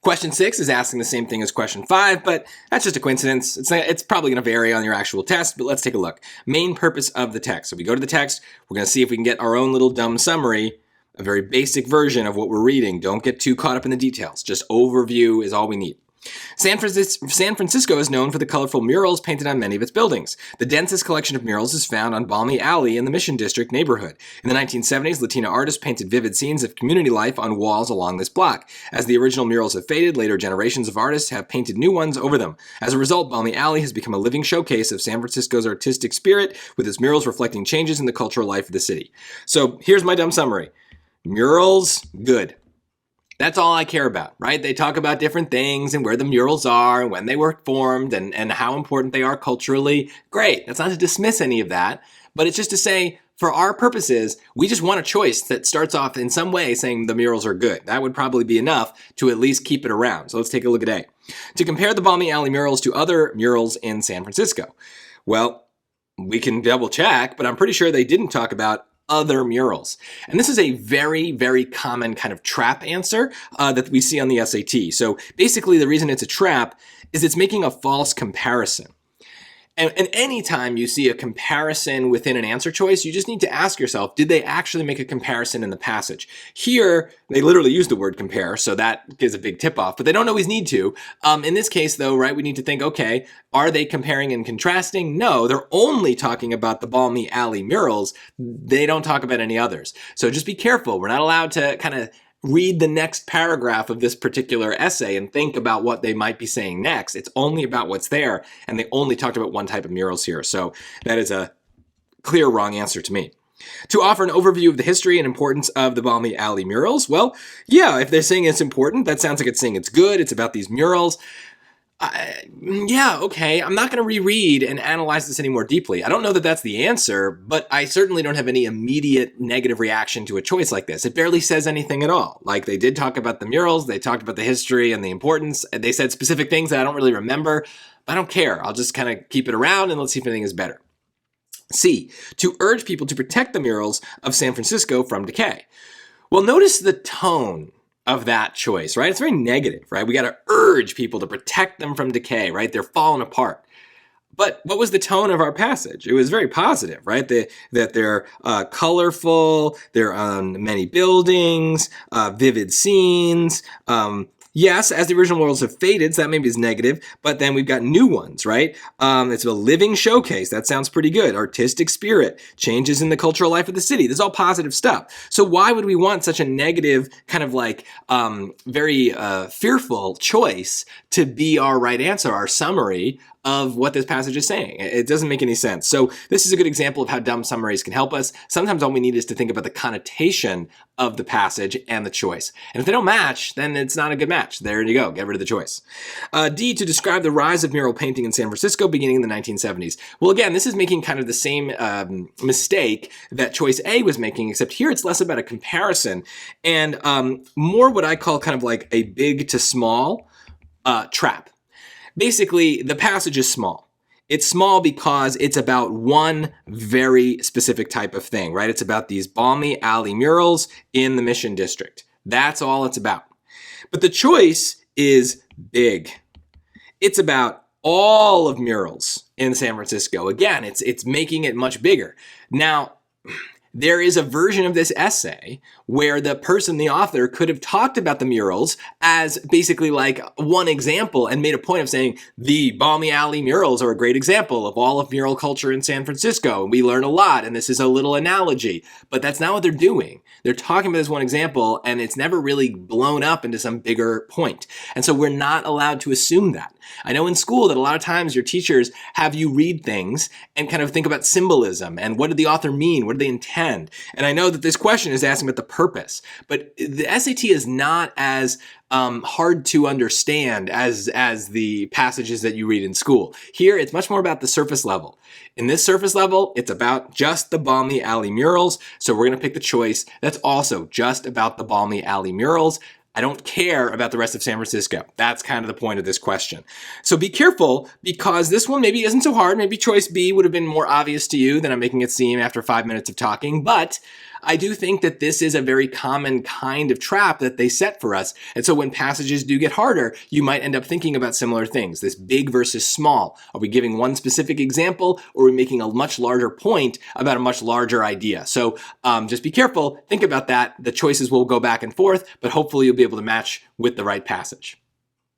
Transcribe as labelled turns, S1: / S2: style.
S1: Question 6 is asking the same thing as question 5, but that's just a coincidence. It's probably going to vary on your actual test, but let's take a look. Main purpose of the text. So we go to the text, we're going to see if we can get our own little dumb summary, a very basic version of what we're reading. Don't get too caught up in the details. Just overview is all we need. San Francisco is known for the colorful murals painted on many of its buildings. The densest collection of murals is found on Balmy Alley in the Mission District neighborhood. In the 1970s, Latina artists painted vivid scenes of community life on walls along this block. As the original murals have faded, later generations of artists have painted new ones over them. As a result, Balmy Alley has become a living showcase of San Francisco's artistic spirit, with its murals reflecting changes in the cultural life of the city. So here's my dumb summary. Murals, good. That's all I care about, right? They talk about different things and where the murals are and when they were formed and how important they are culturally. Great. That's not to dismiss any of that, but it's just to say, for our purposes, we just want a choice that starts off in some way saying the murals are good. That would probably be enough to at least keep it around. So let's take a look at A. To compare the Balmy Alley murals to other murals in San Francisco. Well, we can double check, but I'm pretty sure they didn't talk about other murals. And this is a very, very common kind of trap answer that we see on the SAT. So basically the reason it's a trap is it's making a false comparison. And anytime you see a comparison within an answer choice, you just need to ask yourself, did they actually make a comparison in the passage? Here, they literally use the word compare, so that gives a big tip off, but they don't always need to. In this case, though, right, we need to think, okay, are they comparing and contrasting? No, they're only talking about the Balmy Alley murals. They don't talk about any others. So just be careful. We're not allowed to kind of read the next paragraph of this particular essay and think about what they might be saying next. It's only about what's there, and they only talked about one type of murals here. So that is a clear wrong answer to me. To offer an overview of the history and importance of the Balmy Alley murals, well, yeah, if they're saying it's important, that sounds like it's saying it's good, it's about these murals. Yeah, okay, I'm not going to reread and analyze this any more deeply. I don't know that that's the answer, but I certainly don't have any immediate negative reaction to a choice like this. It barely says anything at all. Like, they did talk about the murals, they talked about the history and the importance, and they said specific things that I don't really remember. I don't care. I'll just kind of keep it around and let's see if anything is better. C, to urge people to protect the murals of San Francisco from decay. Well, notice the tone of that choice, right? It's very negative, right? We got to urge people to protect them from decay, right? They're falling apart. But what was the tone of our passage? It was very positive, right? That they're colorful, they're on many buildings, vivid scenes. Yes, as the original murals have faded, so that maybe is negative, but then we've got new ones, right? It's a living showcase. That sounds pretty good. Artistic spirit, changes in the cultural life of the city. This is all positive stuff. So why would we want such a negative, kind of like very fearful choice to be our right answer, our summary of what this passage is saying? It doesn't make any sense. So this is a good example of how dumb summaries can help us. Sometimes all we need is to think about the connotation of the passage and the choice. And if they don't match, then it's not a good match. There you go. Get rid of the choice. D, to describe the rise of mural painting in San Francisco beginning in the 1970s. Well, again, this is making kind of the same mistake that choice A was making, except here it's less about a comparison and more what I call kind of like a big to small trap. Basically, the passage is small. It's small because it's about one very specific type of thing, right? It's about these Balmy Alley murals in the Mission District. That's all it's about. But the choice is big. It's about all of murals in San Francisco. Again, it's making it much bigger. Now, there is a version of this essay where the person, the author, could have talked about the murals as basically like one example and made a point of saying the Balmy Alley murals are a great example of all of mural culture in San Francisco. And we learn a lot, and this is a little analogy. But that's not what they're doing. They're talking about this one example, and it's never really blown up into some bigger point. And so we're not allowed to assume that. I know in school that a lot of times your teachers have you read things and kind of think about symbolism and what did the author mean? What did they intend? And I know that this question is asking about the purpose, but the SAT is not as hard to understand as the passages that you read in school. Here, it's much more about the surface level. In this surface level, it's about just the Balmy Alley murals. So we're going to pick the choice that's also just about the Balmy Alley murals. I don't care about the rest of San Francisco. That's kind of the point of this question. So be careful because this one maybe isn't so hard. Maybe choice B would have been more obvious to you than I'm making it seem after 5 minutes of talking. But I do think that this is a very common kind of trap that they set for us. And so when passages do get harder, you might end up thinking about similar things. This big versus small. Are we giving one specific example, or are we making a much larger point about a much larger idea? So just be careful. Think about that. The choices will go back and forth, but hopefully you'll be able to match with the right passage.